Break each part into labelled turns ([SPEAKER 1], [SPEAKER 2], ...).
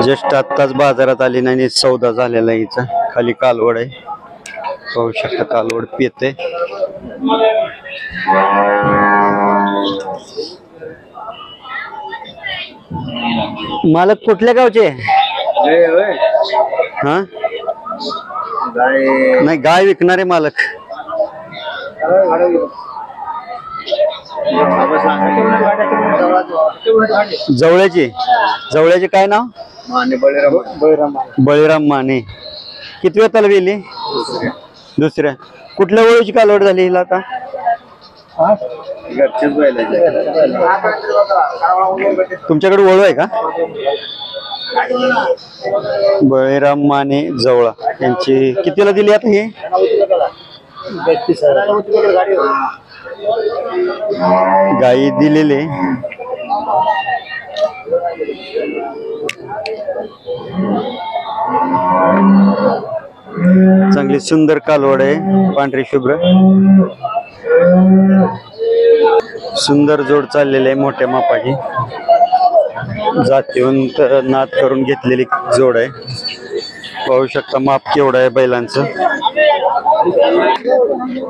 [SPEAKER 1] Just आत्ताच बाजारात आली नाही, सौदा झालेला आहे हिचा. खाली कालवड आहे, पाहू शकता कालवड पिते. मालक कुठल्या गावचे? हा नाही, गाय विकणारे मालक. जवळ्याची. जवळ्याचे काय नाव? बळीराम माने. किती वेळ त्याला गेली? दुसऱ्या. कुठल्या वळूची कालवड झाली हिला आता? तुमच्याकडे वळू आहे का? बळीराम माने जवळा यांची कितीला दिली आता हे? गाई दिलेले. चांगली सुंदर कालवड आहे, पांढरी शुभ्र. सुंदर जोड चाललेले आहे, मोठ्या मापाची. जातीवंत नाद करून घेतलेली जोड आहे. पाहू शकता माप केवढं आहे बैलांचं.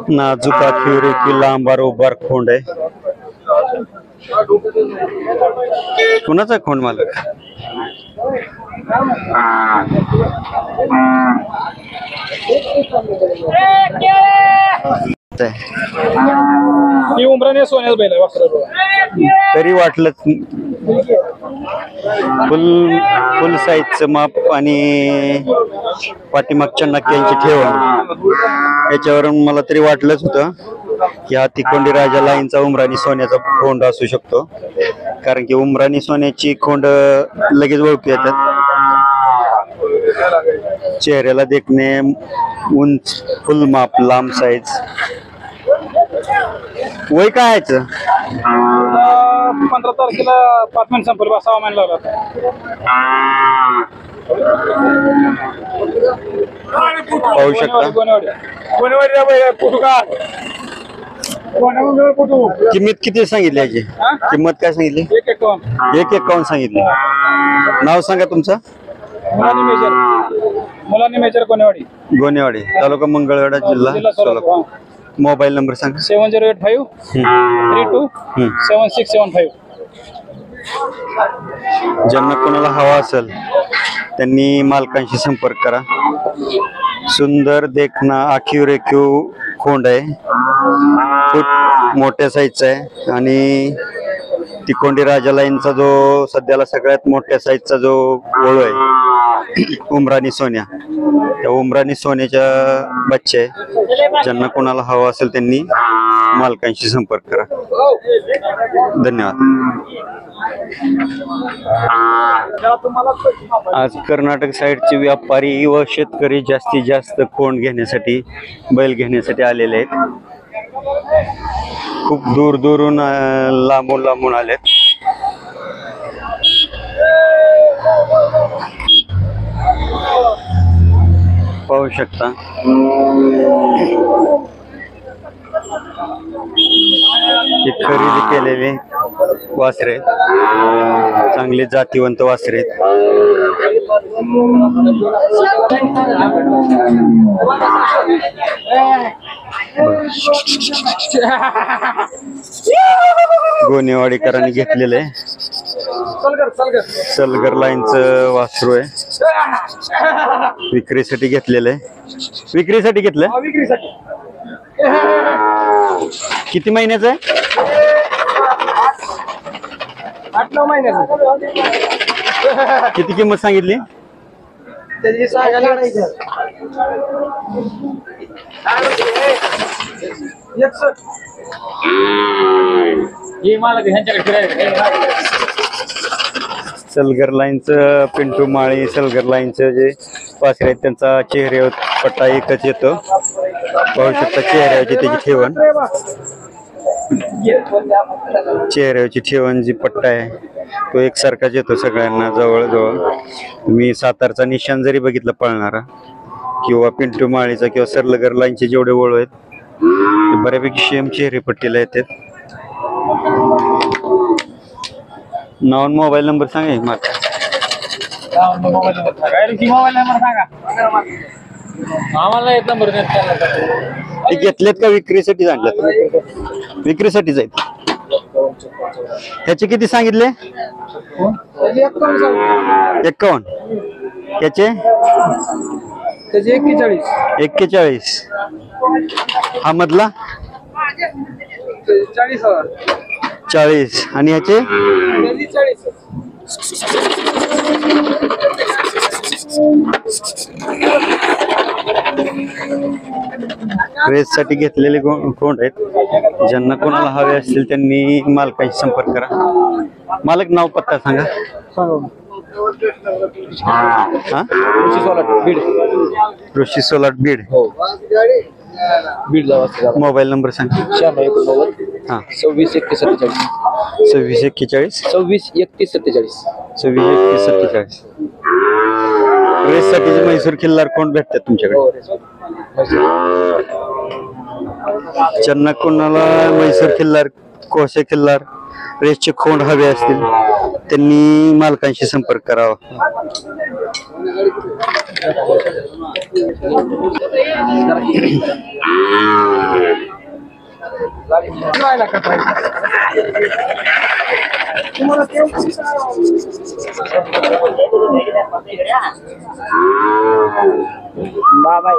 [SPEAKER 1] नाजुका की लांबार उभार खोंड आहे. कुणाचा खोंड मालक?
[SPEAKER 2] सोन्याच बैल
[SPEAKER 1] तरी वाटलं फुल साईजचं माप आणि पाठीमागच्या नक्क्यांची ठेवण याच्यावरून मला तरी वाटलंच होतं की हा तिकोंडी राजा लाईनचा उमराणी सोन्याचा खोंड असू शकतो, कारण की उमराणी सोन्याची खोंड लगेच ओळखू येतात. चेहऱ्याला देखणे, उंच, फुल माप, लांब साईज. वय काय आहे?
[SPEAKER 2] 15 तारखेला 5 महिने संपले, 6 महिने लागला.
[SPEAKER 1] पाहू शकता. किंमत किती सांगितली याची? किंमत काय सांगितली? 151 सांगितली. नाव सांगा तुमचं?
[SPEAKER 2] मुलांनी मेजर गोनेवाडी.
[SPEAKER 1] गोनेवाडी, तालुका मंगळवेढा, जिल्हा सोलापूर. मोबाईल नंबर सांगा.
[SPEAKER 2] 7085 32 7675.
[SPEAKER 1] ज्यांना कोणाला हवा असेल त्यांनी मालकांशी संपर्क करा. सुंदर देखना आखीव रेखीव खोंड आहे, खूप मोठ्या साईजचा आहे. आणि तिकोंडी राजा लाईनचा जो सध्याला सगळ्यात मोठ्या साईजचा जो वळू आहे उमराणी सोन्या, त्या उमराणी सोन्याच्या बच्चे आहे. ज्यांना कोणाला हवा असेल त्यांनी मालकांशी संपर्क करा. धन्यवाद. आज कर्नाटक साईडचे व्यापारी व शेतकरी जास्तीत जास्त खोंड घेण्यासाठी, बैल घेण्यासाठी आलेले आहेत. खूप दूर दूरून लांबून लांबून आलेत. पाहू शकता हे खरेदी केलेले वासरे, चांगले जातीवंत वासरे. गोनेवाडीकरांनी घेतलेलं आहे. सलगर लाईनचं वासरू आहे, विक्रीसाठी घेतलेलं आहे. विक्रीसाठी घेतलं? किती महिन्याचं आहे?
[SPEAKER 2] 8-9 महिन्याचं.
[SPEAKER 1] किती किंमत सांगितली?
[SPEAKER 2] त्याची
[SPEAKER 1] सलगर लाईनचं पिंटू माळी, सलगर लाईनचं जे वासरे आहेत त्यांचा चेहऱ्यावर पट्टा एकच येतो. पाहू शकता चेहऱ्यावरची त्याची ठेवण, चेहऱ्यावरची ठेवण जी पट्टा आहे तो एकसारखाच येतो सगळ्यांना जवळजवळ. तुम्ही सातारचा निशाण जरी बघितलं पळणारा किंवा पिंटू माळीचा किंवा सलगर लाईनचे जेवढे वळू आहेत ते बऱ्यापैकी सेम चेहरे पट्टीला येतात. नाव मोबाईल नंबर सांगा.
[SPEAKER 2] मोबाईल नंबर सांगा. आम्हाला एक नंबर
[SPEAKER 1] ते घेतलेत का विक्रीसाठी आणल्यात? विक्रीसाठीच आहेत. ह्याचे किती सांगितले? 51. याचे
[SPEAKER 2] त्याचे 41.
[SPEAKER 1] 41. हा मधला
[SPEAKER 2] 40,000.
[SPEAKER 1] 40. आणि ह्याचे
[SPEAKER 2] 40.
[SPEAKER 1] रेससाठी घेतलेले कोंड आहेत. ज्यांना कोणाला हवे असतील त्यांनी मालकांशी संपर्क करा. मालक नाव पत्ता सांगा. हा? ऋषी सोलाट बीड.
[SPEAKER 2] बीड
[SPEAKER 1] मोबाईल नंबर सांगा.
[SPEAKER 2] 96
[SPEAKER 1] हा
[SPEAKER 2] 26 31 47.
[SPEAKER 1] 26 41
[SPEAKER 2] 26 31 47.
[SPEAKER 1] 26 31 47. रेससाठी म्हैसूर खिल्लार कोण भेटतात तुमच्याकडे? ज्यांना कोणाला म्हैसूर खिल्लार, कोसे खिल्लार, रेसचे खोंड हवे असतील त्यांनी मालकांशी संपर्क करावा.
[SPEAKER 2] बाबा